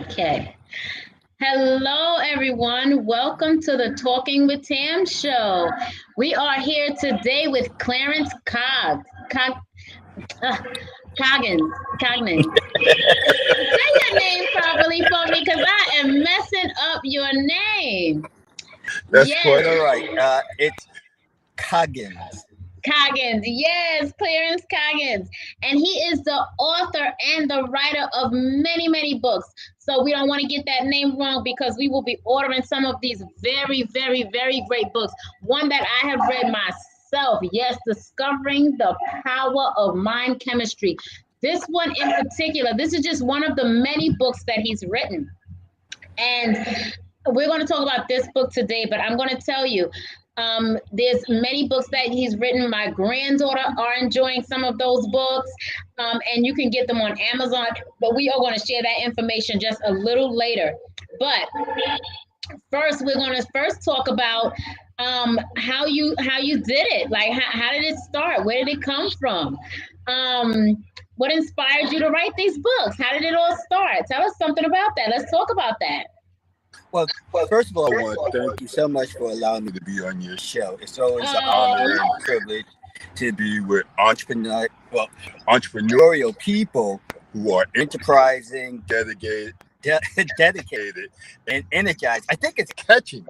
Okay. Hello, everyone. Welcome to the Talking with Tam show. We are here today with Clarence uh, Coggins. Coggins. Say your name properly for me because I am messing up your name. That's Yes, quite all right. It's Coggins. Coggins. Yes, Clarence Coggins. And he is the author and the writer of many, many books. So we don't want to get that name wrong because we will be ordering some of these very, very, very great books. One that I have read myself. Yes, Discovering the Power of Mind Chemistry. This one in particular, this is just one of the many books that he's written. And we're going to talk about this book today, but I'm going to tell you, there's many books that he's written. My granddaughter are enjoying some of those books, and you can get them on Amazon. But we are going to share that information just a little later. But first, we're going to first talk about how you did it. Like, how did it start? Where did it come from? What inspired you to write these books? How did it all start? Tell us something about that. Let's talk about that. Well, first of all, I want to thank you so much for allowing me to be on your show. It's always an Oh, honor and privilege to be with entrepreneurial people who are enterprising, de- dedicated, and energized. I think it's catching.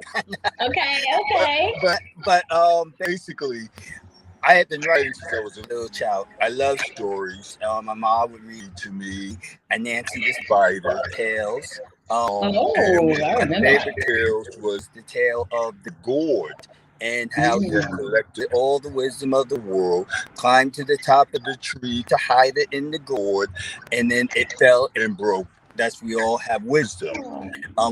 okay, but, okay. basically, I have been writing since I was a little child. I love stories. My mom would read to me and Nancy the Spider tales. And Oh, one of I my remember. favorite tales was the tale of the gourd and how he Mm. collected all the wisdom of the world, climbed to the top of the tree to hide it in the gourd, and then it fell and broke. That's we all have wisdom,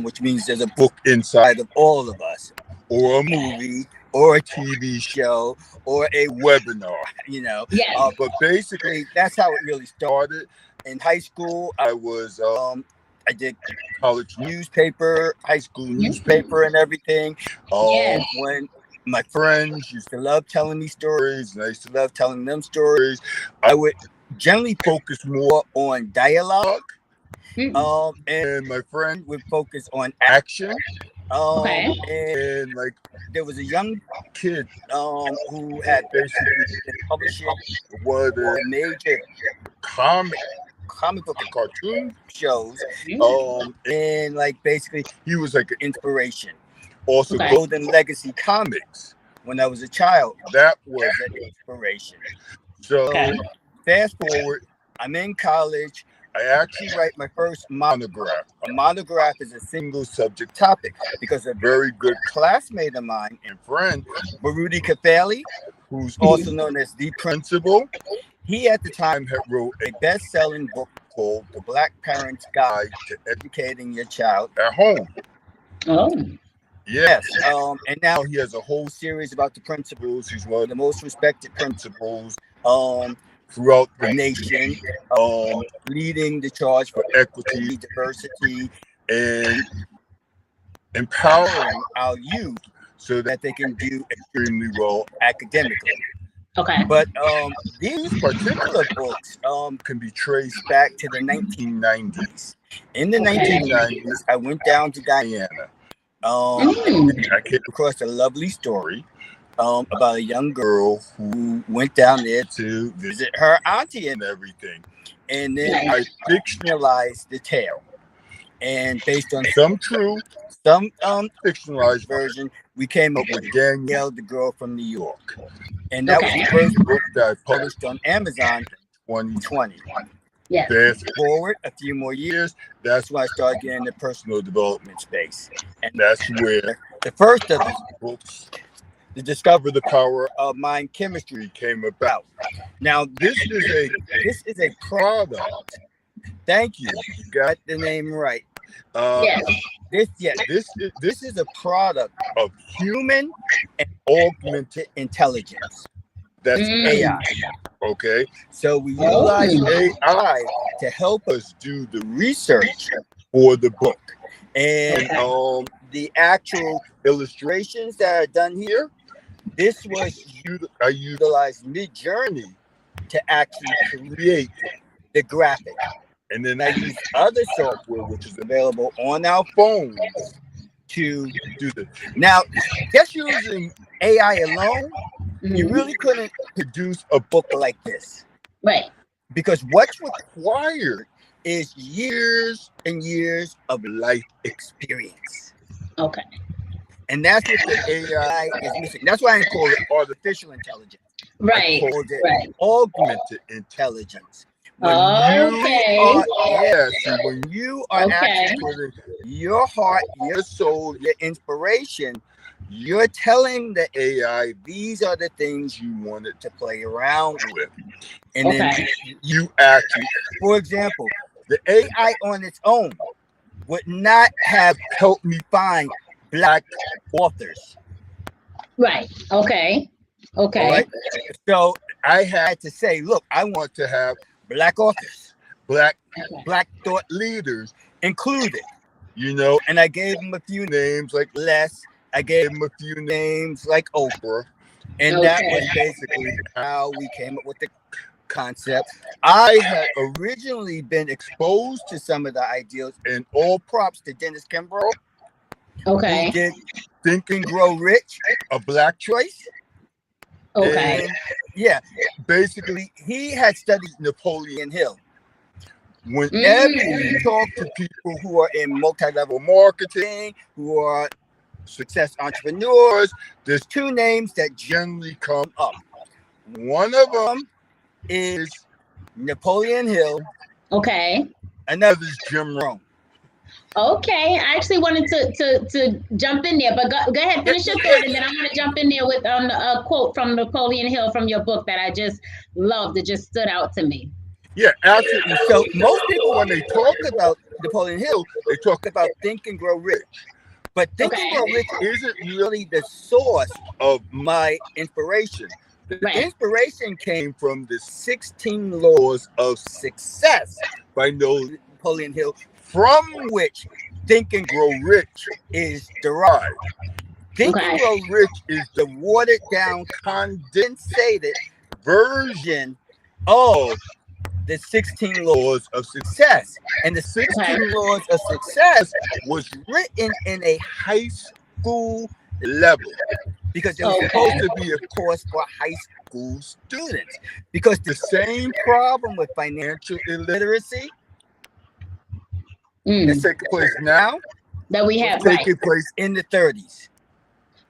which means there's a book inside of all of us, or a movie, or a TV show, or a webinar, Yes. But basically, that's how it really started. In high school, I did college newspaper, high school newspaper, and everything. Yes. When my friends used to love telling me stories, and I used to love telling them stories, I would generally focus more on dialogue, Mm. and my friend would focus on action. Okay. And like there was a young kid who had basically been publishing one of the major comic book and cartoon shows. And like basically he was like an inspiration. Also Okay. Golden Legacy Comics. When I was a child, that was an inspiration. Okay. So fast forward, I'm in college. I actually write my first monograph. A monograph is a single subject topic because a very good classmate of mine and friend, Baruti Kafali, who's also Mhm. known as the principal, he at the time had wrote a best-selling book called The Black Parent's Guide to Educating Your Child at Home. Oh. Yes, and now he has a whole series about the principals. He's one of the most respected principals um, throughout the nation, leading the charge for equity, diversity, and empowering our youth so that they can do extremely well academically. Okay. But these particular books can be traced back to the 1990s. In the Okay. 1990s, I went down to Guyana. And Mm. I came across a lovely story about a young girl who went down there to visit her auntie and everything. And then Right. I fictionalized the tale. And based on some true, some fictionalized version, we came up with Danielle, the girl from New York. And that was Okay. the first book that I published on Amazon in 2020. Yes. Fast forward a few more years, that's when I started getting the personal development space. And that's where the first of these books, to discover the power of mind chemistry, came about. Now this is a product. Thank you. You got the name right. Uh, Yes. this is a product of human and augmented intelligence. That's Mm. AI. Okay. So we utilize Oh. AI to help us do the research for the book. And Okay. the actual illustrations that are done here, this was I utilized Mid Journey to actually create the graphic. And then I use other software, which is available on our phones to do this. Now, just using AI alone, you really couldn't produce a book like this. Right. Because what's required is years and years of life experience. Okay. And that's what the AI is missing. That's why I call it artificial intelligence. Right. I called it Right. augmented intelligence. When Okay. when you are actually putting your heart, your soul, your inspiration, you're telling the AI these are the things you wanted to play around with. And then you actually, for example, the AI on its own would not have helped me find Black authors. Right. Okay. Okay. All right. So I had to say, look, I want to have Black authors, Black thought leaders included, and I gave them a few names like Les. I gave them a few names like Oprah. And that was basically how we came up with the concept. I had originally been exposed to some of the ideas, and all props to Dennis Kimbrough. Okay. Who did Think and Grow Rich, a Black choice. Okay. And yeah, basically, he had studied Napoleon Hill. Whenever you talk to people who are in multi-level marketing, who are success entrepreneurs, there's two names that generally come up. One of them is Napoleon Hill. Okay. Another is Jim Rohn. Okay, I actually wanted to jump in there, but go ahead, finish your thought, and then I'm going to jump in there with a quote from Napoleon Hill from your book that I just loved. It just stood out to me. Yeah, absolutely. So most people, when they talk about Napoleon Hill, they talk about Think and Grow Rich. But Think and Grow Rich isn't really the source of my inspiration. The inspiration came from the 16 Laws of Success by Napoleon Hill, from which Think and Grow Rich is derived. Think and Grow Rich is the watered down, condensated version of the 16 Laws of Success. And the 16 Laws of Success was written in a high school level because it was supposed to be a course for high school students. Because the same problem with financial illiteracy that's taking place now that we have taking place in the 30s.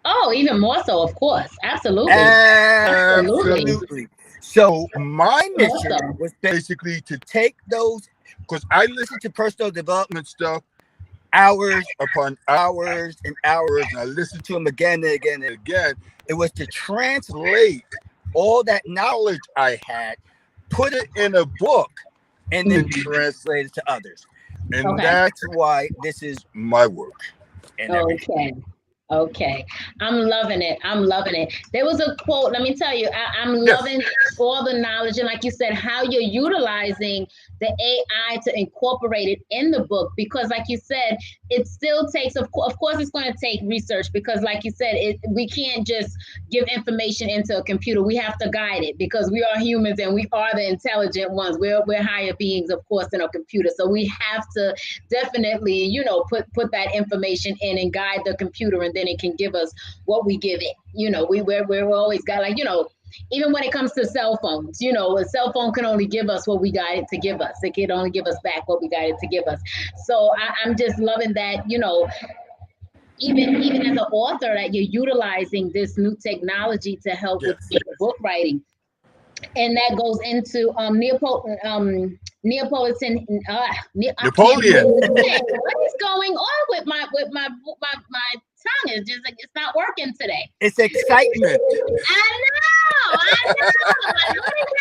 Oh, even more so, of course. Absolutely. Absolutely. So my mission was basically to take those, because I listen to personal development stuff hours upon hours and hours, and I listen to them again and again and again. It was to translate all that knowledge I had, put it in a book, and then translate it to others. And that's why this is my work. Okay. I'm loving it. There was a quote, let me tell you, I'm loving all the knowledge. And like you said, how you're utilizing the AI to incorporate it in the book, because like you said, it still takes, of course, it's going to take research, because like you said, we can't just give information into a computer. We have to guide it, because we are humans and we are the intelligent ones. We're higher beings, of course, than a computer. So we have to definitely, put that information in and guide the computer, and then it can give us what we give it. We're always got, like, even when it comes to cell phones, a cell phone can only give us what we got it to give us. It can only give us back what we got it to give us. So I'm just loving that, even as an author, that you're utilizing this new technology to help with book writing. And that goes into Neapolitan. Napoleon. What is going on with my tongue? Is just like, it's not working today. It's excitement. I know. Like, what is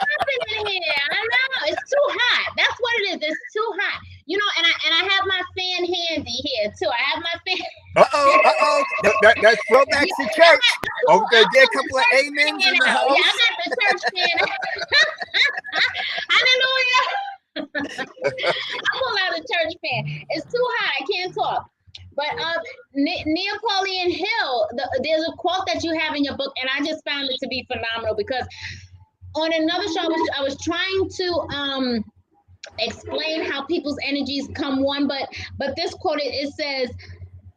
happening here? I know. It's too hot. That's what it is. It's too hot. And I have my fan handy here too. I have my fan. That's throwback to church. Okay, get a couple of amens in the house. Yeah, I got the church fan. Hallelujah. I pull out a church fan. It's too hot. I can't talk. But Napoleon Hill, there's a quote that you have in your book, and I just found it to be phenomenal, because on another show I was trying to explain how people's energies come one, but this quote, it says,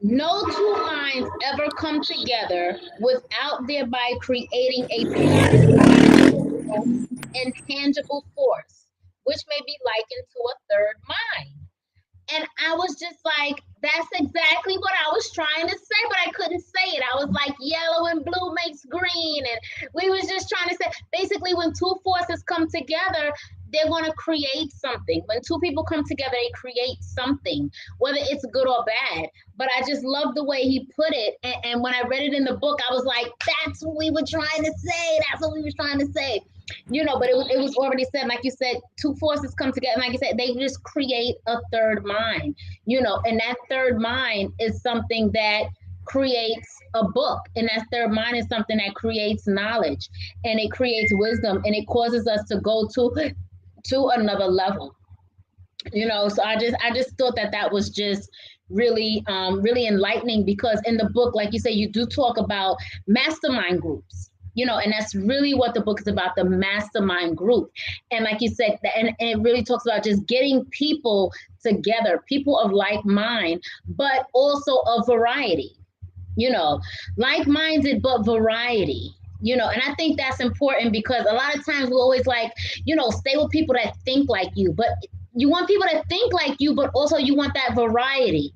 no two minds ever come together without thereby creating a powerful and tangible force, which may be likened to a third mind. And I was just like, that's exactly what I was trying to say, but I couldn't say it. I was like, yellow and blue makes green. And we was just trying to say, basically, when two forces come together, they're going to create something. When two people come together, they create something, whether it's good or bad. But I just love the way he put it. And when I read it in the book, I was like, that's what we were trying to say. That's what we were trying to say. But it was already said, like you said, two forces come together, and like you said, they just create a third mind, and that third mind is something that creates a book, and that third mind is something that creates knowledge, and it creates wisdom, and it causes us to go to another level. So I just thought that was just really enlightening, because in the book, like you say, you do talk about mastermind groups, and that's really what the book is about, the mastermind group. And like you said, and it really talks about just getting people together, people of like mind, but also of variety, you know, like-minded but variety. And I think that's important, because a lot of times we always like, stay with people that think like you, but you want people to think like you, but also you want that variety.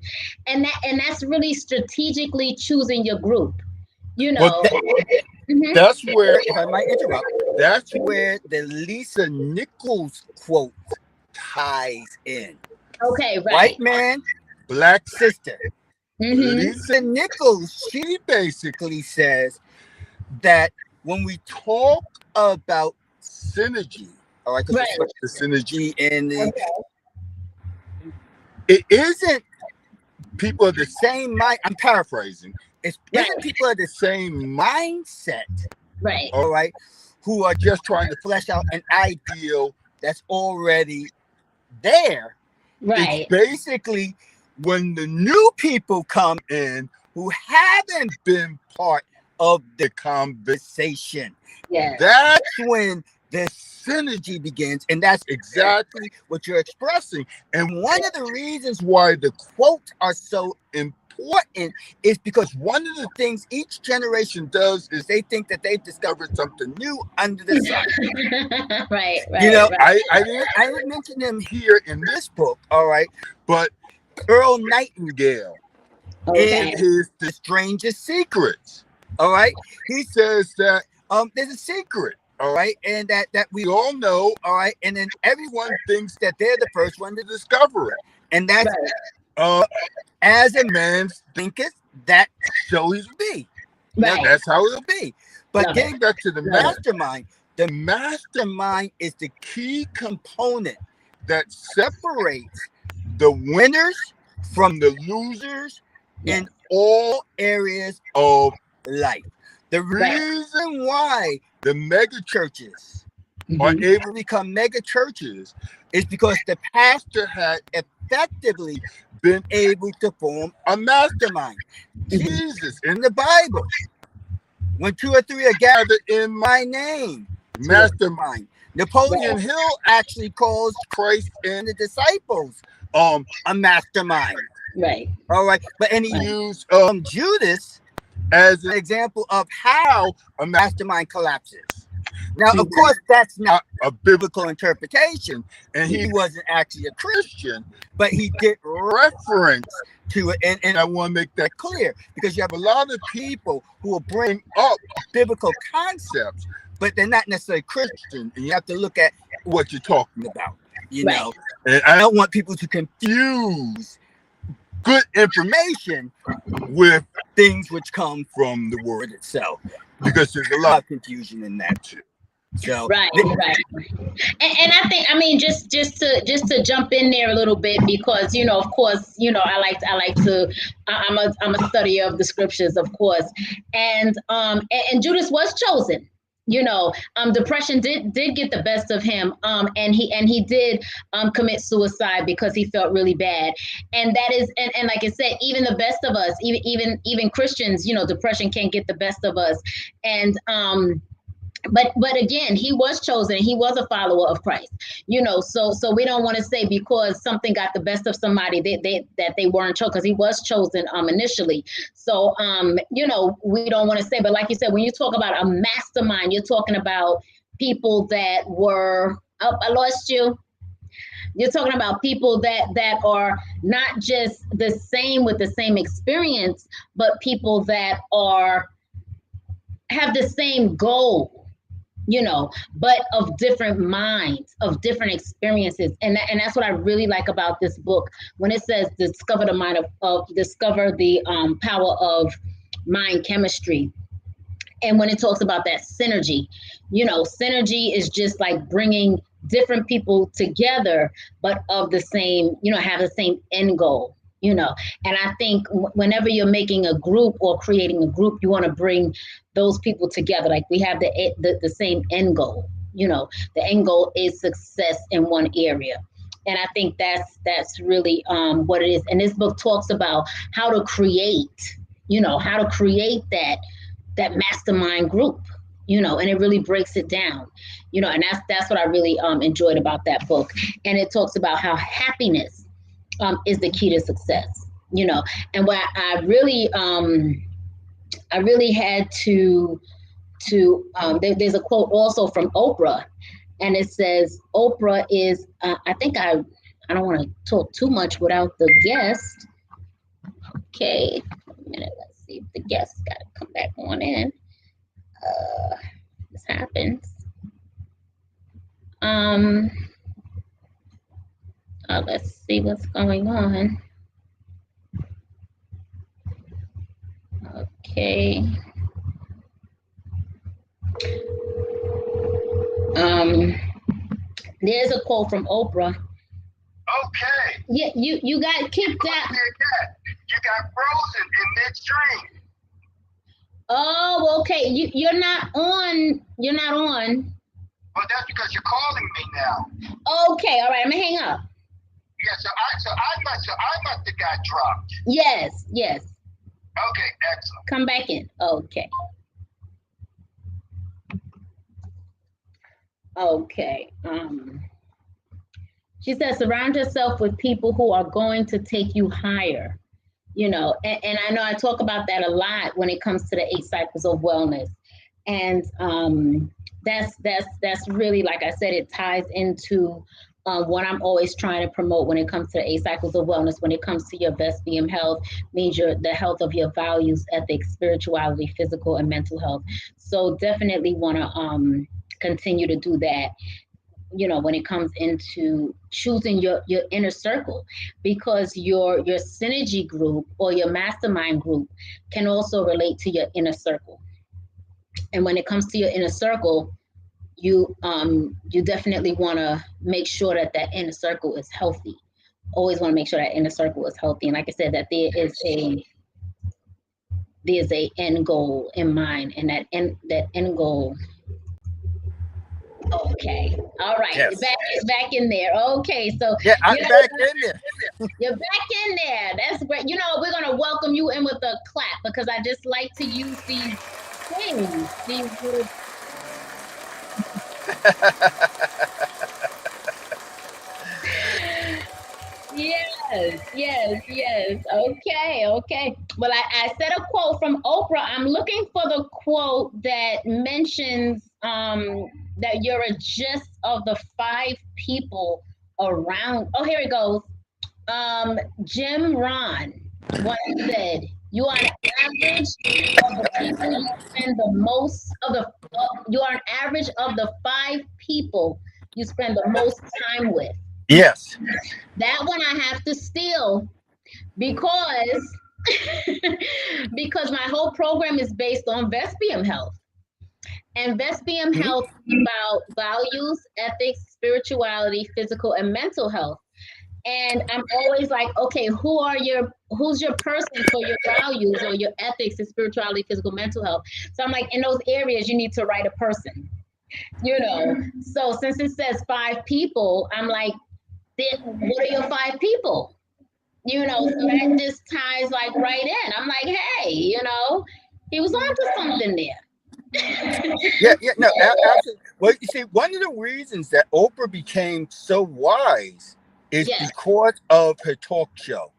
And that's really strategically choosing your group, you Well, know. Mhm. that's where, if I might interrupt, that's where the Lisa Nichols quote ties in. Okay, right. White man, black sister. Hmm. Lisa Nichols, she basically says that when we talk about synergy, all right, because Right. it's like the synergy and Okay. it isn't people of the same mind. I'm paraphrasing. It Right. isn't people of the same mindset, Right. all right, who are just trying to flesh out an ideal that's already there. It's Right. basically when the new people come in who haven't been part of the conversation. Yes. That's when the synergy begins. And that's exactly what you're expressing. And one of the reasons why the quotes are so important is because one of the things each generation does is they think that they've discovered something new under the sun. Right. You Right. know, Right. I didn't mention him here in this book, all right, but Earl Nightingale in Okay. his The Strangest Secrets, all right, he says that there's a secret, all right, and that we all know, all right, and then everyone thinks that they're the first one to discover it, and that's Right. uh as a man thinketh, that so he will be. Now Right. that's how it'll be. But Love it. getting back to Love it. the mastermind is the key component that separates the winners from the losers Yes. in all areas of life. The Right. reason why the mega churches are Hmm. able to become mega churches is because the pastor had effectively been able to form a mastermind. Hmm. Jesus in the Bible, when two or three are gathered in my name, Yeah. mastermind. Napoleon Right. Hill actually calls Christ and the disciples a mastermind. Right. All right, but and he Right. used Judas as an example of how a mastermind collapses. Now, of Mhm. course, that's not a biblical interpretation, and he Yeah. wasn't actually a Christian, but he did reference to it. And I want to make that clear because you have a lot of people who will bring up biblical concepts, but they're not necessarily Christian, and you have to look at what you're talking about, you Right. know. And I don't want people to confuse good information with things which come from the word itself, because there's a lot of confusion in that too. So, Right. Right. And I think, I mean, just to jump in there a little bit, because of course, I'm a studier of the scriptures, of course. And Judas was chosen. Depression did get the best of him, and he did commit suicide because he felt really bad. And that is, and like I said, even the best of us, even Christians, depression can't get the best of us. And but again, he was chosen, he was a follower of Christ, so we don't want to say because something got the best of somebody that they weren't chosen, because he was chosen initially. So we don't want to say, but like you said, when you talk about a mastermind, you're talking about people that were, oh, I lost you. You're talking about people that are not just the same with the same experience, but people that are have the same goal, but of different minds, of different experiences. And that's what I really like about this book. When it says discover the mind of discover the power of mind chemistry. And when it talks about that synergy, synergy is just like bringing different people together, but of the same, have the same end goal. And I think whenever you're making a group or creating a group, you want to bring those people together. Like we have the same end goal. The end goal is success in one area. And I think that's really what it is. And this book talks about how to create, that mastermind group, and it really breaks it down, and that's what I really enjoyed about that book. And it talks about how happiness is the key to success, and what I really had there's a quote also from Oprah, and it says Oprah is I don't want to talk too much without the guest. Okay, a minute, let's see if the guest got to come back on in. This happens. Um, let's see what's going on. Okay. Um, there's a quote from Oprah. Okay. Yeah, you got kicked out. You got frozen in midstream. Oh, okay. You're not on. You're not on. Well, that's because you're calling me now. Okay, all right. I'm gonna hang up. Yeah, so I must have got dropped. Yes. Okay, excellent. Come back in. Okay. Okay. She says, surround yourself with people who are going to take you higher. And I know I talk about that a lot when it comes to the 8 cycles of wellness. And that's really, like I said, it ties into what I'm always trying to promote when it comes to the 8 cycles of wellness. When it comes to your Vespiem health, means the health of your values, ethics, spirituality, physical, and mental health. So definitely want to continue to do that. When it comes into choosing your inner circle, because your synergy group or your mastermind group can also relate to your inner circle. And when it comes to your inner circle, you definitely want to make sure that inner circle is healthy. Always want to make sure that inner circle is healthy. And like I said, that there's a end goal in mind, and that end goal. Okay. All right. Yes. You're back in there. Okay. So yeah, I'm back in there. You're back in there. That's great. We're gonna welcome you in with a clap, because I just like to use these things. These little. Yes. Okay. Well, I said a quote from Oprah. I'm looking for the quote that mentions that you're a gist of the 5 people around. Oh, here it goes. Jim Ron once said, "You are an average of the people you spend the most of the. You are an average of the 5 people you spend the most time with." Yes. That one I have to steal, because because my whole program is based on Vespiem health. And Vespiem health is about values, ethics, spirituality, physical, and mental health. And I'm always like, okay, who's your person for your values or your ethics and spirituality, physical, mental health? So I'm like, in those areas, you need to write a person. So since it says 5 people, I'm like, what are your 5 people? So that just ties like right in. I'm like, hey, he was onto something there. Yeah, no, absolutely. Well, you see, one of the reasons that Oprah became so wise is Yes, because of her talk show.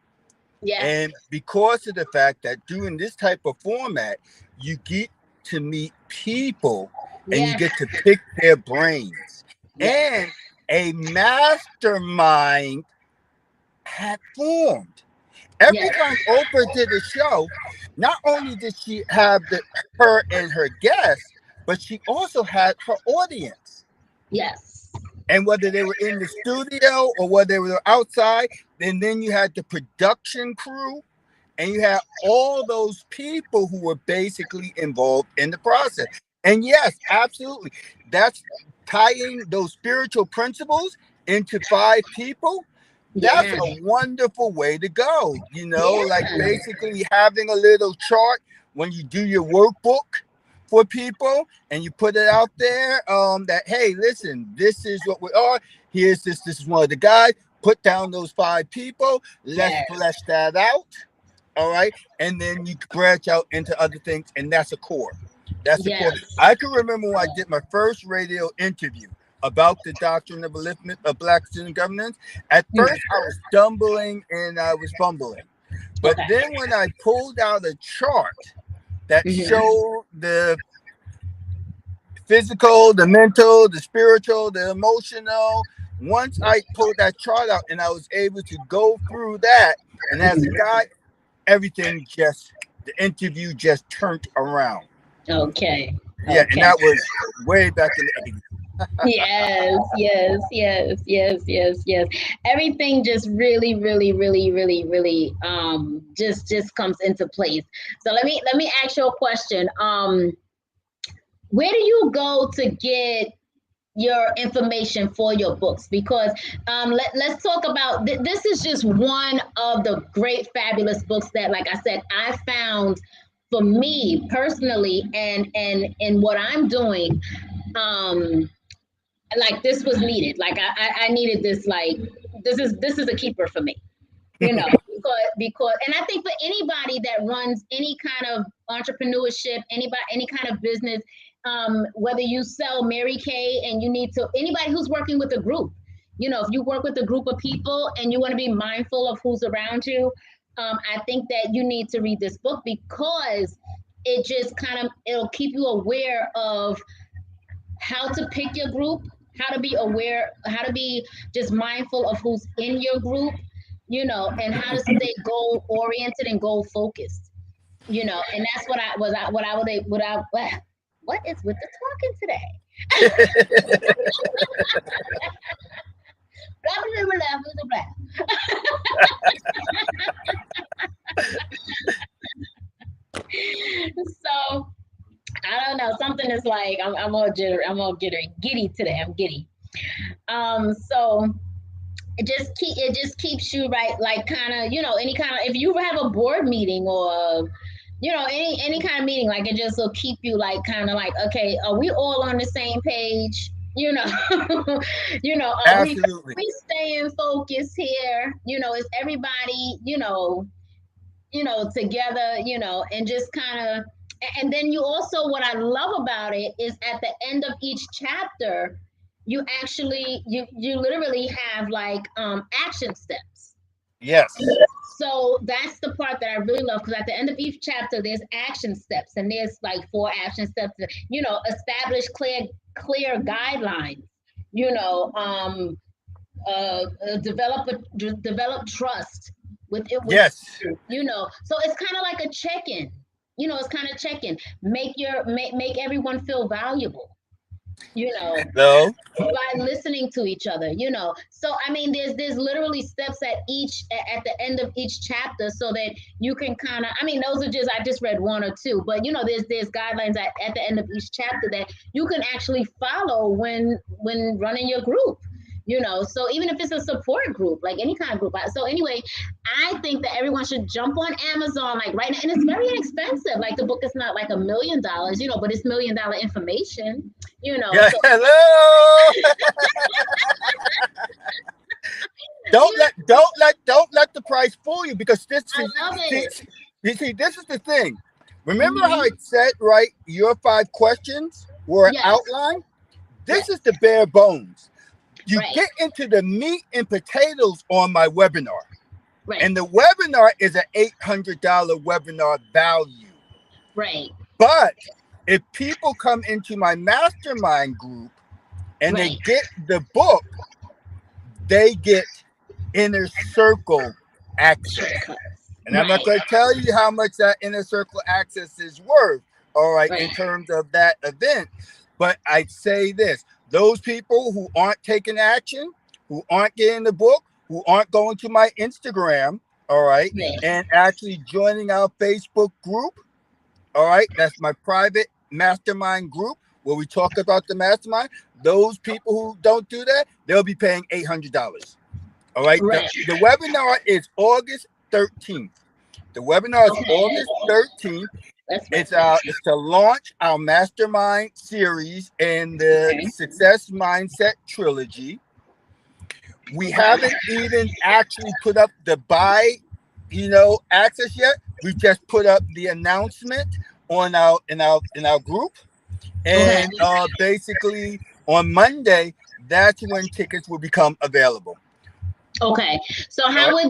yes, And because of the fact that doing this type of format, you get to meet people and you yes, get to pick their brains. yes, And a mastermind had formed. Every yes, time Oprah did a show, not only did she have her and her guests, but she also had her audience. yes, And whether they were in the studio or whether they were outside, and then you had the production crew and you have all those people who were basically involved in the process. And yes, absolutely, that's tying those spiritual principles into five people. That's yeah, a wonderful way to go. Like yeah, basically having a little chart when you do your workbook for people and you put it out there, that hey, listen, this is what we are. Here's this is one of the guys. Put down those five people. Let's yes, flesh that out. All right. And then you branch out into other things. And that's a core. That's the core. yes. I can remember when I did my first radio interview about the doctrine of upliftment of black student governance. At Mm, first, I was stumbling and I was fumbling. But okay. then when I pulled out a chart that Hmm. showed the physical, the mental, the spiritual, the emotional, once I pulled that chart out and I was able to go through that, and as a guy, everything just the interview just turned around. Okay. Yeah, and Okay. that was way back in the 80s. Yes, yes, yes, yes, yes, yes. Everything just really, really, really, really, really just comes into place. So let me ask you a question. Where do you go to get your information for your books? Because let's talk about this is just one of the great fabulous books that, like I said, I found for me personally, and what I'm doing, um like this was needed. Like I needed this. Like this is a keeper for me, because and I think for anybody that runs any kind of entrepreneurship, any kind of business, whether you sell Mary Kay and you need to, anybody who's working with a group, if you work with a group of people and you want to be mindful of who's around you, I think that you need to read this book, because it just kind of, it'll keep you aware of how to pick your group, how to be aware, how to be just mindful of who's in your group, and how to stay goal oriented and goal focused, and that's what is with the talking today? Blah, blah, blah, blah, blah, blah. So I don't know. Something is like I'm all giddy today. I'm giddy. So it just keeps you right, like kind of, any kind of, if you have a board meeting or any kind of meeting, like it just will keep you like kind of like, okay, are we all on the same page? Are we Absolutely. staying focused here? Is everybody together, and just kind of, and then you also, what I love about it is at the end of each chapter, you literally have like action steps. Yes. So that's the part that I really love, because at the end of each chapter there's action steps, and there's like 4 action steps. Establish clear guidelines. You know, develop trust with Yes. so it's kind of like a check-in. It's kind of check-in. Make everyone feel valuable. You know, Hello. by listening to each other. So I mean, there's literally steps at the end of each chapter, so that you can kind of, I mean, those are just, I just read 1 or 2, but there's guidelines at the end of each chapter that you can actually follow when running your group. So even if it's a support group, like any kind of group. So anyway, I think that everyone should jump on Amazon like right now, and it's very inexpensive. Like the book is not like $1 million, but it's $1 million information. Yeah. So Hello. Don't let the price fool you, because this I see, love see, it. you see, this is the thing. Remember how I said, right? Your 5 questions were Yes. outlined. This Yes. is the bare bones. You Right. get into the meat and potatoes on my webinar. Right. And the webinar is an $800 webinar value. Right. But if people come into my mastermind group and they Right. get the book, they get inner circle access. Shortcuts. And I'm not Right. going to tell you how much that inner circle access is worth, all right, in Right. terms of that event. But I'd say this: those people who aren't taking action, who aren't getting the book, who aren't going to my Instagram, all right, Right. and actually joining our Facebook group, all right, that's my private mastermind group where we talk about the mastermind. Those people who don't do that, they'll be paying $800. All right. Right. The webinar is August 13th. The webinar is Okay. August 13th. That's It's to launch our mastermind series and the Okay. success mindset trilogy. We haven't even actually put up the buy, access yet. We just put up the announcement on our group. Okay. And basically on Monday, that's when tickets will become available. Okay. So All how right.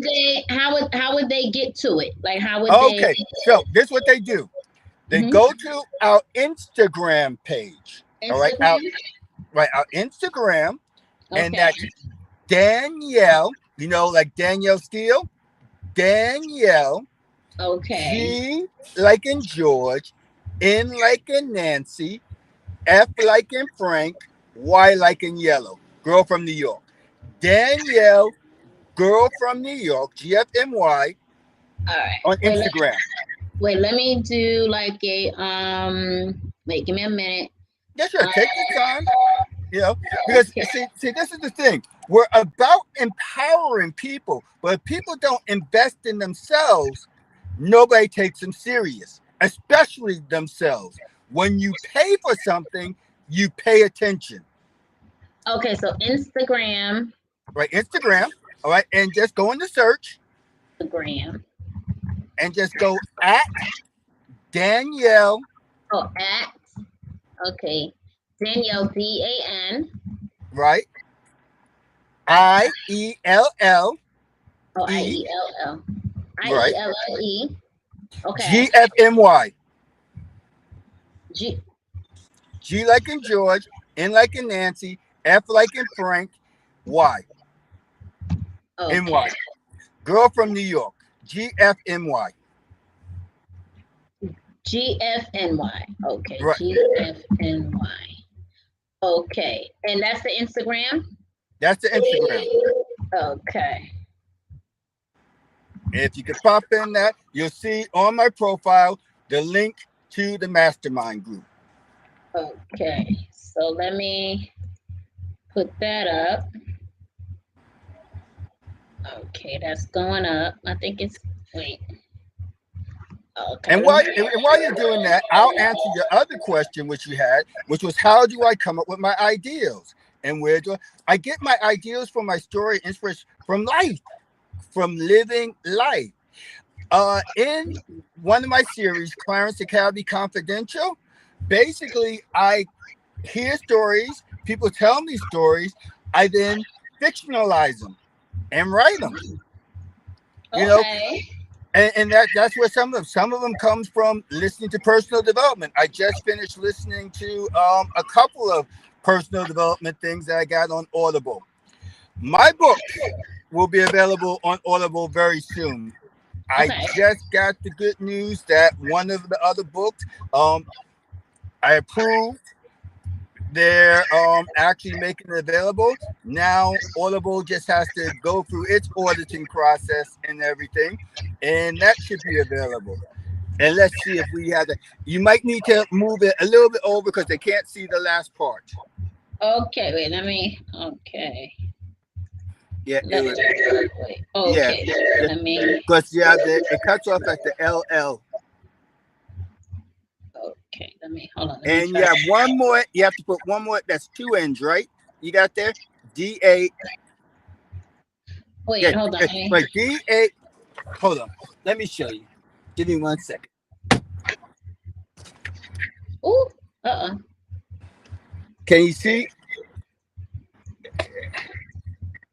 would they get to it? Like how would Okay, so this is what they do. They Mhm. go to our Instagram page. All right, Instagram? our Instagram, and Okay. that's Danielle. Like Danielle Steele. Danielle Okay. G like in George, N like in Nancy, F like in Frank, Y like in yellow. Girl from New York. Danielle, girl from New York, GFMY All right. on Instagram. Wait, let me do like a wait, give me a minute. Yeah, sure. Uh, Take your time. Because okay. see, this is the thing. We're about empowering people, but if people don't invest in themselves, nobody takes them serious, especially themselves. When you pay for something, you pay attention. Okay, so Instagram. Right? Instagram, all right, and just go into search Instagram. and just go at Danielle, Oh, at okay. Danielle DAN. right? IELLE, Oh, IELL. right? IELLE. Okay. GFMY. G G like in George, N like in Nancy, F like in Frank, Y. okay. NY. Girl from New York. GFMY. GFNY. Okay, Right. GFNY. Okay. And that's the Instagram? That's the Instagram. Okay. And if you can pop in that, you'll see on my profile the link to the mastermind group. Okay. So let me put that up. Okay, that's going up. I think it's wait. Okay. And while you're doing that, I'll answer your other question, which you had, which was how do I come up with my ideals? And where do I get my ideals from? My story, inspiration from life, from living life. In one of my series, Clarence Coggins Confidential, basically I hear stories, people tell me stories, I then fictionalize them and write them. Okay. And that's where some of them comes from listening to personal development. I just finished listening to a couple of personal development things that I got on Audible. My books will be available on Audible very soon. I Okay. just got the good news that one of the other books, I approved. They're actually making it available. Now Audible just has to go through its auditing process and everything, and that should be available. And let's see if we have that. You might need to move it a little bit over because they can't see the last part. Okay, wait, let me okay. Yeah, Let me wait. Okay. yeah, Let me because it cuts off at the LL. okay, let me hold on. Let And me you try. have one more. You have to put one more. That's 2 ends, right? You got there? DA. Wait, Yeah, hold on. Let me, DA. Hold on. Let me show you. Give me 1 second. Ooh, uh-uh. Can you see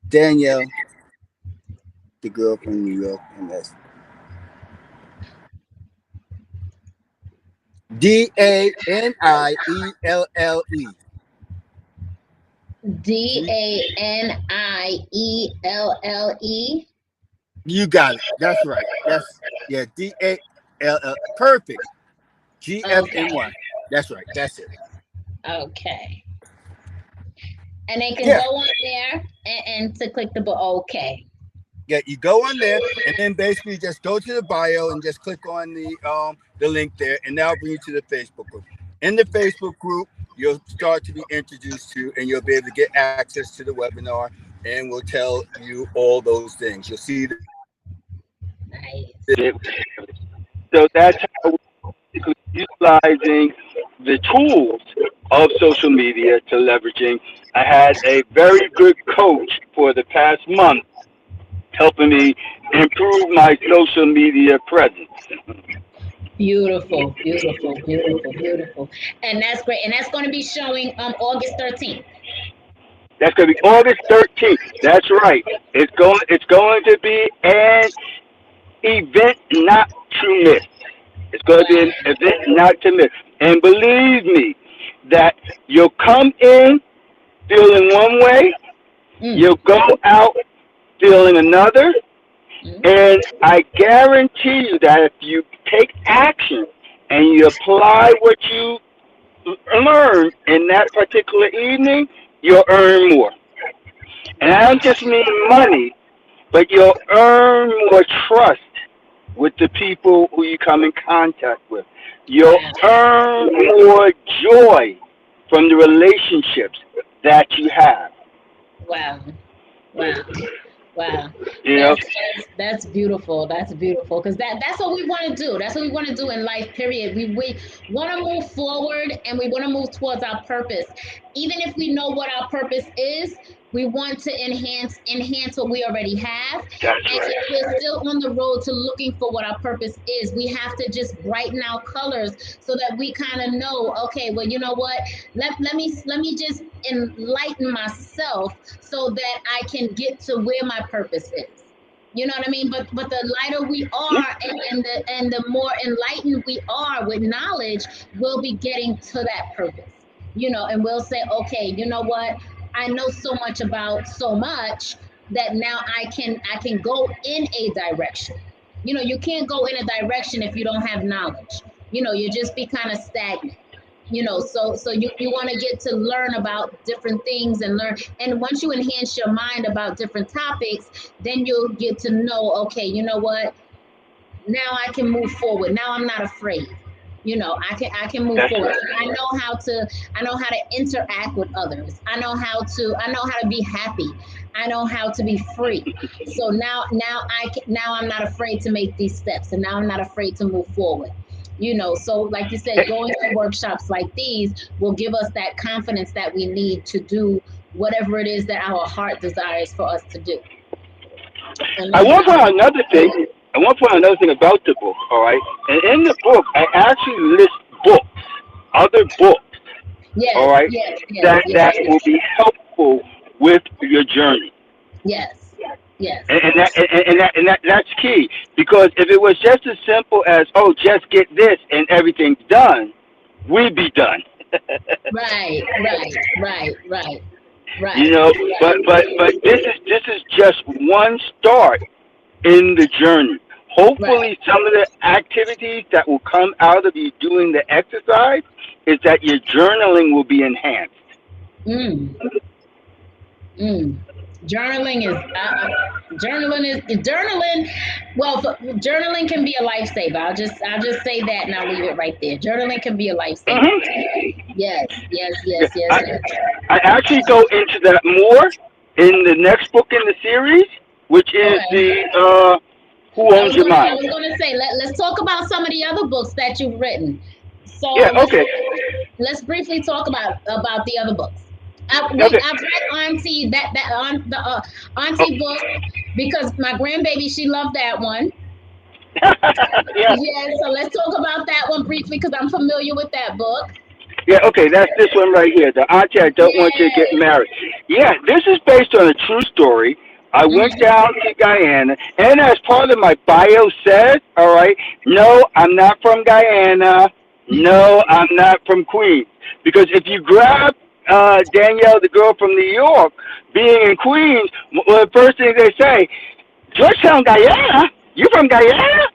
Danielle, the girl from New York, and that's Danielle. G. Danielle. You got it. That's right. That's yeah. Dall. Perfect. Okay. GFNY. That's right. That's it. Okay. And they can go Yeah. on there and to click the book. Okay. Yeah. You go on there and then basically just go to the bio and just click on the link there, and that'll bring you to the Facebook group. In the Facebook group, you'll start to be introduced to, and you'll be able to get access to the webinar, and we'll tell you all those things. You'll see the Nice. So that's how we're utilizing the tools of social media to leveraging. I had a very good coach for the past month helping me improve my social media presence. Beautiful, beautiful, beautiful, beautiful. And that's great. And that's going to be showing August 13th. That's going to be August 13th. That's right. It's going to be an event not to miss. It's going to be an Wow. event not to miss. And believe me, that you'll come in feeling one way, Mm, you'll go out feeling another, mm. and I guarantee you that if you take action and you apply what you learn in that particular evening, you'll earn more. And I don't Wow. just mean money, but you'll earn more trust with the people who you come in contact with. You'll Wow. earn more joy from the relationships that you have. Wow. Wow. Wow. You know, That's beautiful. That's beautiful because that's what we want to do. That's what we want to do in life. Period. We want to move forward and we want to move towards our purpose. Even if we know what our purpose is, we want to enhance what we already have. that's And right. if we're still on the road to looking for what our purpose is, we have to just brighten our colors so that we kind of know. Okay, well, you know what? Let me just enlighten myself so that I can get to where my purpose is. You know what I mean? But the lighter we are and the more enlightened we are with knowledge, we'll be getting to that purpose. And we'll say, okay, you know what? I know so much about so much that now I can go in a direction. You can't go in a direction if you don't have knowledge. You just be kind of stagnant. So you want to get to learn about different things and learn, and once you enhance your mind about different topics, then you'll get to know, okay, you know what, now I can move forward. Now I'm not afraid. I can move That's forward. right. I know how to interact with others. I know how to be happy. I know how to be free. So now I'm not afraid to make these steps, and now I'm not afraid to move forward. So like you said, going to workshops like these will give us that confidence that we need to do whatever it is that our heart desires for us to do. I Amen. want to point out another thing. I want to point out another thing about the book. All right, and in the book, I actually list books, other books. All Yes, right, yes, yes, that yes, will be helpful with your journey. yes, yes, And that's key, because if it was just as simple as, oh, just get this and everything's done, we'd be done. right, right, right, right, you right, know, but this is just one start in the journey. right. Hopefully, some of the activities that will come out of you doing the exercise is that your journaling will be enhanced. Mm, mm. Journaling. Well, journaling can be a lifesaver. I'll just say that, and I'll leave it right there. Journaling can be a lifesaver. Yes, yes, Yeah, yes, yes, I, yes. I actually go into that more in the next book in the series, which is Okay. the Who I Owns was Your gonna I Mind. was gonna say, let's talk about some of the other books that you've written. So Yeah, let's okay. let's briefly talk about the other books. Okay. I've read Auntie that on the Oh, Auntie book because my grandbaby, she loved that one. yeah. Yeah, so let's talk about that one briefly because I'm familiar with that book. Yeah, okay, that's this one right here. The auntie I don't want you to get Yes. married. Yeah, this is based on a true story. I went Mhm. down to Guyana, and as part of my bio says, all right, no, I'm not from Guyana. No, I'm not from Queens. Because if you grab Danielle, the girl from New York, being in Queens, well, the first thing they say, Georgetown, Guyana? You from Guyana?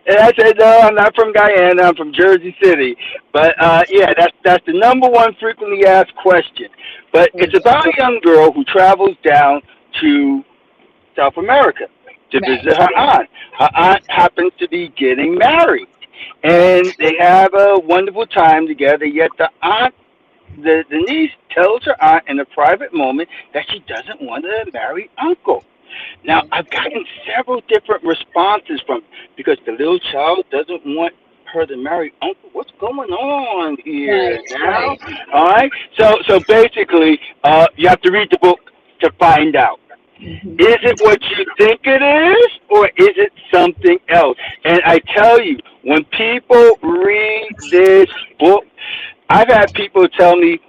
And I said, no, I'm not from Guyana. I'm from Jersey City. But yeah, that's the number one frequently asked question. But it's Okay. about a young girl who travels down to South America to Right. visit her aunt. Her aunt happens to be getting married, Right. and they have a wonderful time together. Yet the niece tells her aunt in a private moment that she doesn't want to marry uncle. Now, Mm. I've gotten several different responses from because the little child doesn't want her to marry uncle. What's going on here Right. now? Right. All right. So basically, you have to read the book to find out. Mhm. Is it what you think it is, or is it something else? And I tell you, when people read this book, I've had people tell me,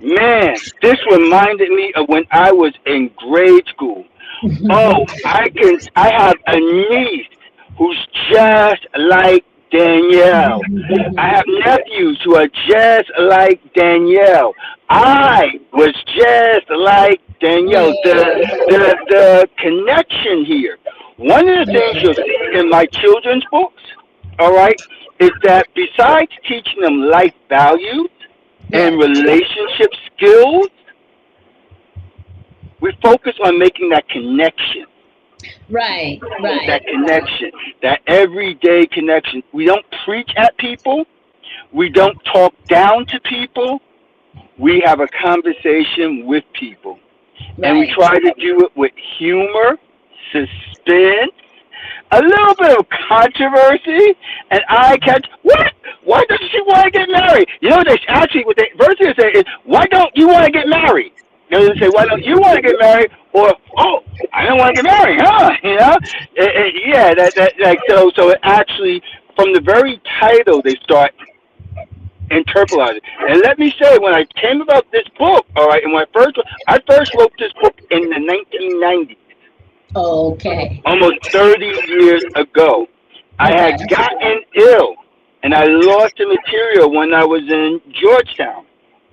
man, this reminded me of when I was in grade school. Oh, I have a niece who's just like Danielle. I have nephews who are just like Danielle. I was just like Danielle. Yeah. The connection here. One of the things you'll Yeah. see in my children's books, all right, is that besides teaching them life values and Yes. relationship skills, we focus on making that connection, Right. Right. that Right. connection, that everyday connection. We don't preach at people. We don't talk down to people. We have a conversation with people. And we Right. try to do it with humor, suspense, a little bit of controversy, and I catch, what? Why doesn't she want to get married? You know, they actually, what they first thing they say is, why don't you want to get married? You know, they say, why don't you want to get married? Or, oh, I don't want to get married, huh? You know? Yeah, like, so it actually, from the very title, they start interpolating. And let me say, when I came about this book, all right, and when I first wrote this book in the 1990s, Okay. almost 30 years ago. I Okay. had gotten ill and I lost the material when I was in Georgetown,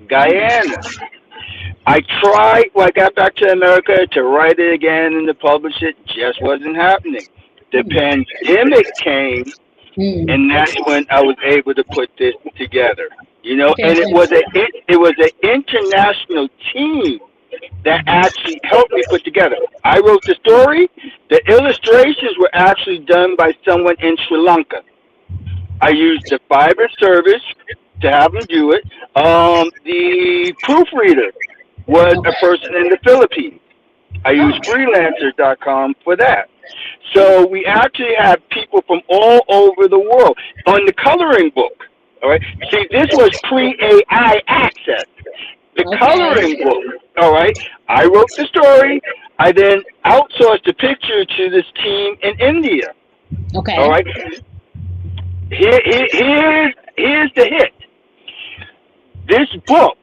Mm. Guyana. I tried when I got back to America to write it again and to publish it, just wasn't happening. The Mm. pandemic came, Mm. and that's when I was able to put this together. You know, Okay. and it was an international team that actually helped me put together. I wrote the story. The illustrations were actually done by someone in Sri Lanka. I used the Fiverr service to have them do it. The proofreader was a Okay. person in the Philippines. I use Oh. freelancer.com for that. So we actually have people from all over the world on the coloring book. All right. See, this was pre-AI access. The Okay. coloring book. All right. I wrote the story. I then outsourced the picture to this team in India. All Okay. right. Here's the hit. This book,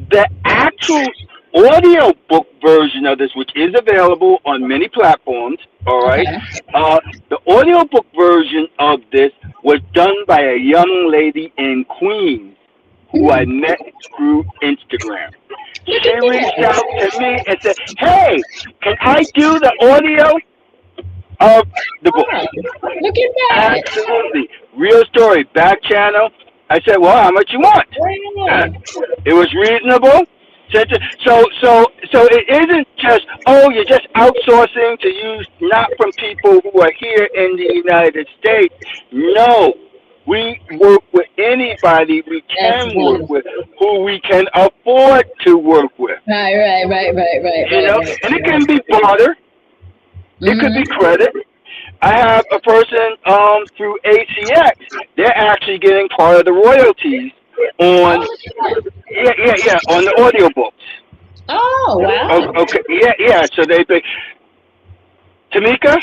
the actual audio book version of this, which is available on many platforms, all right, Okay. the audio book version of this was done by a young lady in Queens who I Mm. met through Instagram. Look She at reached that. out to me and said, hey, can I do the audio of the book? Oh, look at that. Absolutely. Real story, back channel. I said, well, how much you want? Uh, Wow. It was reasonable. So it isn't just, oh, you're just outsourcing to use not from people who are here in the United States. No, we work with anybody we That's can work with, wonderful. who we can afford to work with. Right, right, right, right, right, You right, know, right, and it right. can be barter, it could be Mm-hmm. credit. I have a person through ACX. They're actually getting part of the royalties on Oh, look at that. on the audio books. Oh, wow. Okay, yeah. So they pay. Tamika,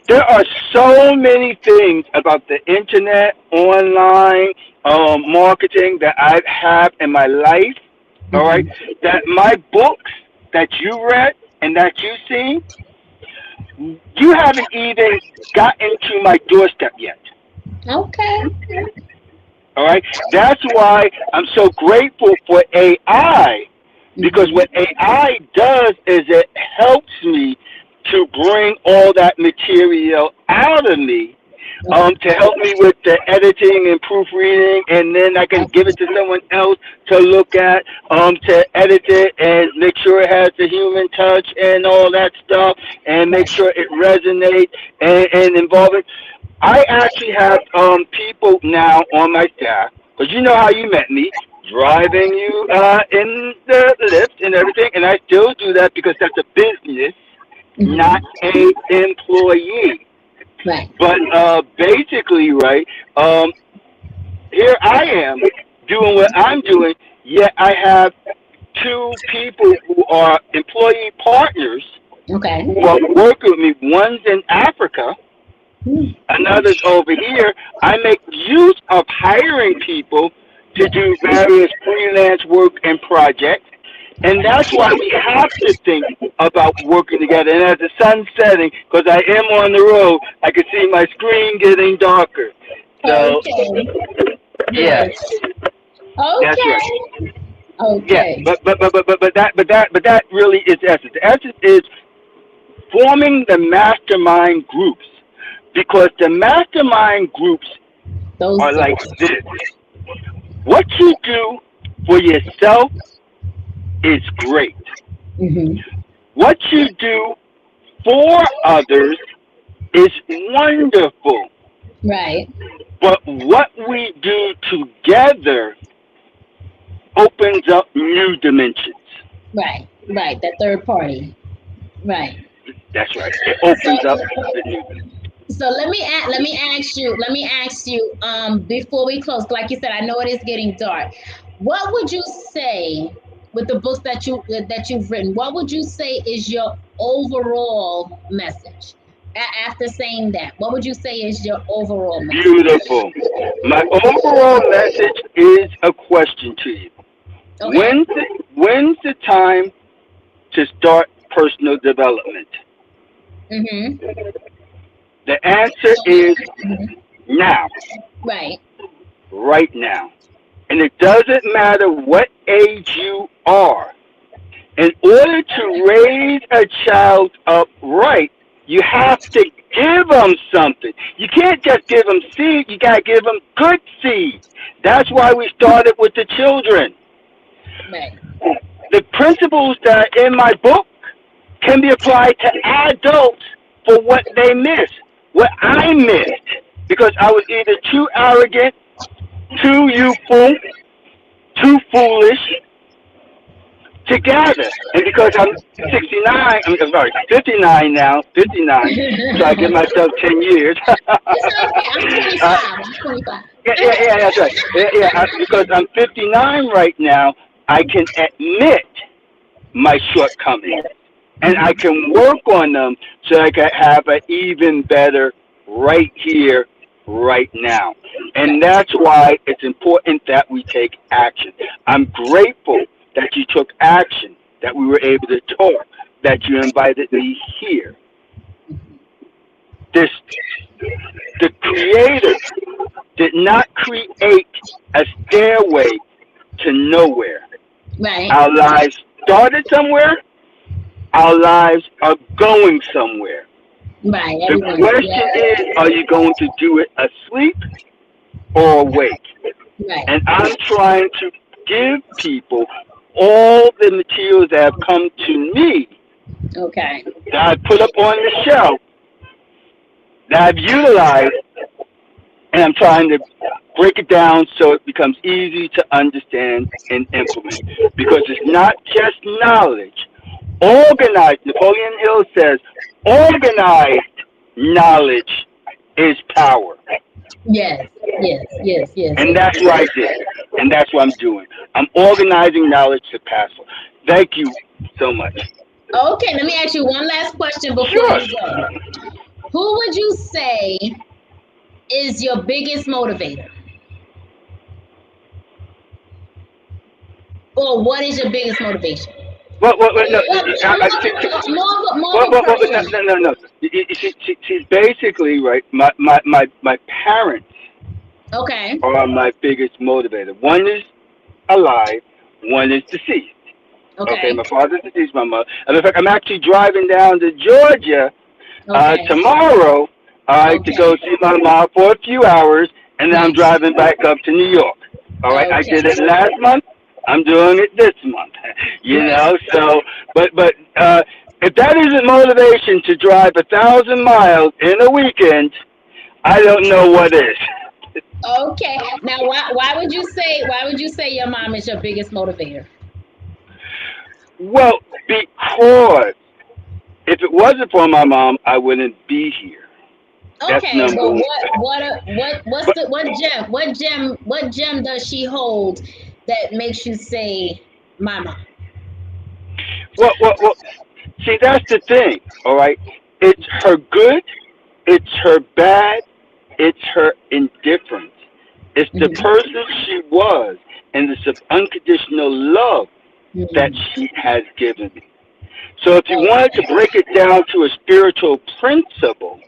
There are so many things about the internet, online marketing that I have in my life. All right, Hmm. that my books that you read and that you seen, you haven't even gotten to my doorstep yet. Okay. All right, that's why I'm so grateful for AI, because Hmm. what AI does is it helps me to bring all that material out of me, Okay. to help me with the editing and proofreading, and then I can give it to someone else to look at, to edit it and make sure it has the human touch and all that stuff, and make Right. sure it resonates and involve it. I actually have people now on my staff, because you know how you met me, driving you in the lift and everything, and I still do that because that's a business, Hmm. not a employee. Right. But basically, right, here I am doing what I'm doing, yet I have two people who are employee partners Okay. who are working with me. One's in Africa, Mm. another's over here. I make use of hiring people to Yeah. do various freelance work and projects. And that's why we have to think about working together. And as the sun's setting, because I am on the road, I can see my screen getting darker. So, Okay. yeah, Yes. that's right. Okay. Yeah, Okay. but that really is the essence. The essence is forming the mastermind groups, because the mastermind groups are Those. like this. What you do for yourself is great. Hmm. What you do for others is wonderful. Right. But what we do together opens up new dimensions. Right. Right. That third party. Right. That's right. It So opens up the new. so let me ask you before we close, like you said, I know it is getting dark. What would you say with the books that you've written? What would you say is your overall message? After saying that, what would you say is your overall message? Beautiful. My overall message is a question to you. Okay. When's the time to start personal development? Mhm. The answer is Mhm. now, Right. right now. And it doesn't matter what age you are. In order to raise a child up right, you have to give them something. You can't just give them seed, you got to give them good seed. That's why we started with the children. Right. The principles that are in my book can be applied to adults for what they missed, what I missed, because I was either too arrogant, too youthful, too foolish to gather. And because I'm 69, I'm sorry, 59 now, 59, so I give myself 10 years. It's okay. I'm 25. I'm 25. Yeah, that's right. Because I'm 59 right now, I can admit my shortcomings, and I Mhm. can work on them so I can have an even better right here, right now. And Right. that's why it's important that we take action. I'm grateful that you took action, that we were able to talk, that you invited me here. This, the Creator did not create a stairway to nowhere. Right. Our lives started somewhere, our lives are going somewhere. Right. The Everyone. question Yeah. is, are you going to do it asleep or awake? Right. And I'm trying to give people all the materials that have come to me, Okay. that I put up on the shelf, that I've utilized, and I'm trying to break it down so it becomes easy to understand and implement. Because it's not just knowledge. Organized, Napoleon Hill says, organized knowledge is power. Yes. Yes. Yes. Yes. And Yes. that's what I did. And that's what I'm doing. I'm organizing knowledge to pass on. Thank you so much. Okay. Let me ask you one last question before Sure. you go. Who would you say is your biggest motivator? Or what is your biggest motivation? No, More of a no, person. no, no, no. She's basically right. My parents Okay. are my biggest motivator. One is alive, one is deceased. Okay, Okay. my father's deceased, my mother. And in fact, I'm actually driving down to Georgia Okay. tomorrow to Okay. go see my mom for a few hours, and then I'm Nice. driving back up to New York. All right, I Okay. did it last month. I'm doing it this month. You Great. know, so but if that isn't motivation to drive 1,000 miles in a weekend, I don't know what is. Okay. Now, why would you say your mom is your biggest motivator? Well, because if it wasn't for my mom, I wouldn't be here. That's Okay, number but one. what's But the what gem does she hold that makes you say mama? well, see, that's the thing. All right, it's her good, it's her bad, it's her indifference. It's the Hmm. person she was, and it's the unconditional love that Hmm. she has given me. So if you wanted to Okay. break it down to a spiritual principle,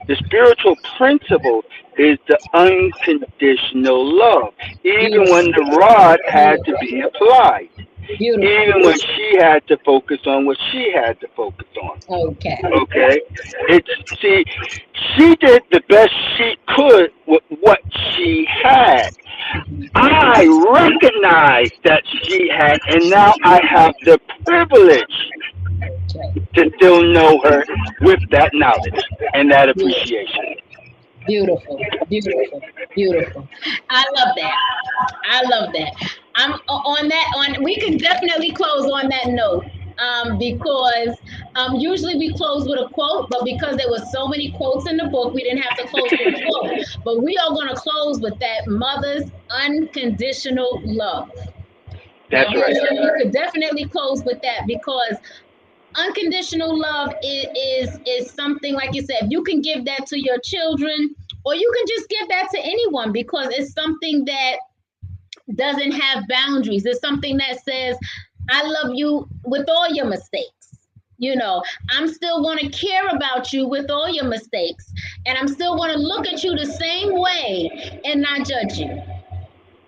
the spiritual principle is the unconditional love, even when Beautiful. the rod had to Beautiful. be applied, Beautiful. even when she had to focus on what she had to focus on. Okay. Okay? It's see, she did the best she could with what she had. I recognize that she had, and now I have the privilege Okay. to still know her with that knowledge and that Beautiful. appreciation. Beautiful. Beautiful. Beautiful. I love that. I love that. I'm on that. On we can definitely close on that note, because usually we close with a quote, but because there were so many quotes in the book, we didn't have to close with a quote. But we are going to close with that mother's unconditional love. Now That's right. we could definitely close with that because unconditional love is something like you said. You can give that to your children, or you can just give that to anyone because it's something that doesn't have boundaries. It's something that says, I love you with all your mistakes. I'm still going to care about you with all your mistakes. And I'm still going to look at you the same way and not judge you.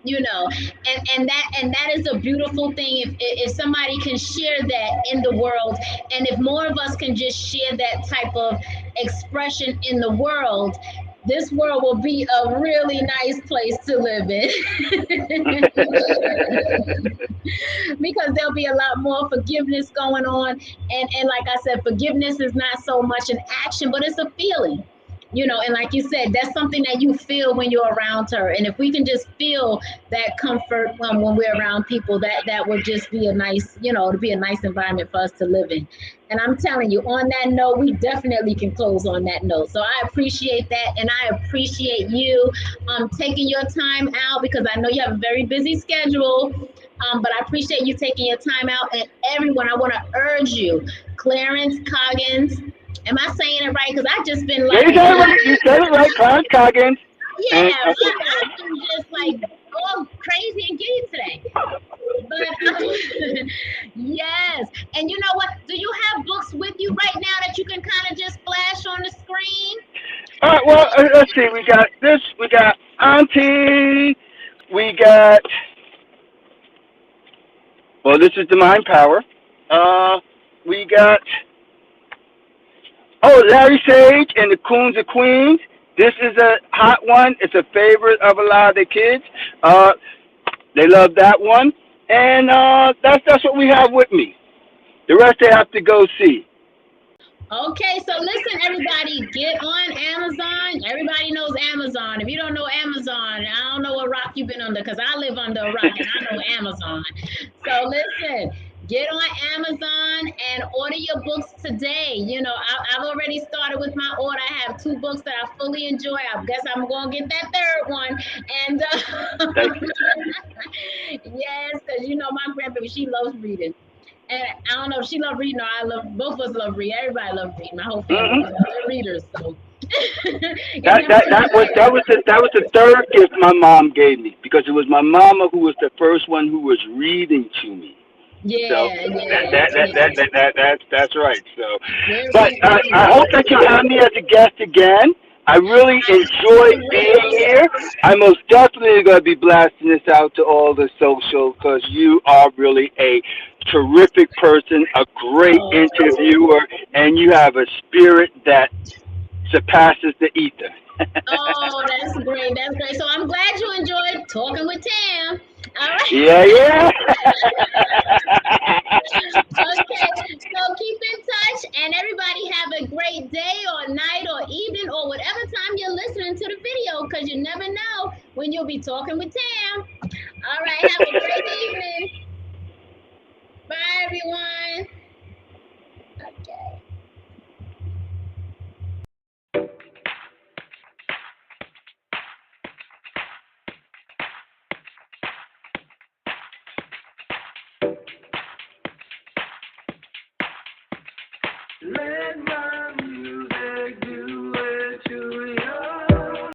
And that is a beautiful thing if somebody can share that in the world, and if more of us can just share that type of expression in the world, this world will be a really nice place to live in. Because there'll be a lot more forgiveness going on, and like I said, forgiveness is not so much an action, but it's a feeling. And like you said, that's something that you feel when you're around her, and if we can just feel that comfort when we're around people, that would just be a nice, to be a nice environment for us to live in. And I'm telling you, on that note, we definitely can close on that note. So I appreciate that, and I appreciate you taking your time out, because I know you have a very busy schedule. But I appreciate you taking your time out. And everyone, I want to urge you, Clarence Coggins. Am I saying it right? Because I just been Yeah, like, you said it right. You said it right, Clarence Coggins. yeah, And I've been just like all crazy and giddy today. But yes, and you know what? Do you have books with you right now that you can kind of just flash on the screen? all right, well, let's see. We got this. We got Auntie. We got. Well, this is the Mind Power. We got. Oh, Larry Sage and the Coons of Queens. This is a hot one. It's a favorite of a lot of the kids. Uh, they love that one, and that's what we have with me. The rest they have to go see. Okay, so listen, everybody, get on Amazon. Everybody knows Amazon. If you don't know Amazon, I don't know what rock you've been under, because I live under a rock and I know Amazon. So listen, get on Amazon and order your books today. I've already started with my order. I have two books that I fully enjoy. I guess I'm going to get that third one. And Thank you. yes, because my grandbaby, she loves reading. And I don't know if she loved reading or I love, both of us love reading. Everybody loves reading. My whole family, Hmm. they're readers. So you That never that know. that was the third gift my mom gave me because it was my mama who was the first one who was reading to me. So Yeah, that yeah, that that that, yeah. that, that that's right. So, but Very, I very. hope that you'll have me as a guest again. I really I enjoyed being will. here. I'm most definitely going to be blasting this out to all the socials because you are really a terrific person, a great Oh, interviewer, and you have a spirit that surpasses the ether. oh, that's great. That's great. So I'm glad you enjoyed talking with Tam. All right. Yeah, yeah. Okay. So keep in touch and everybody have a great day or night or evening or whatever time you're listening to the video because you never know when you'll be talking with Tam. All right. Have a great evening. Bye, everyone.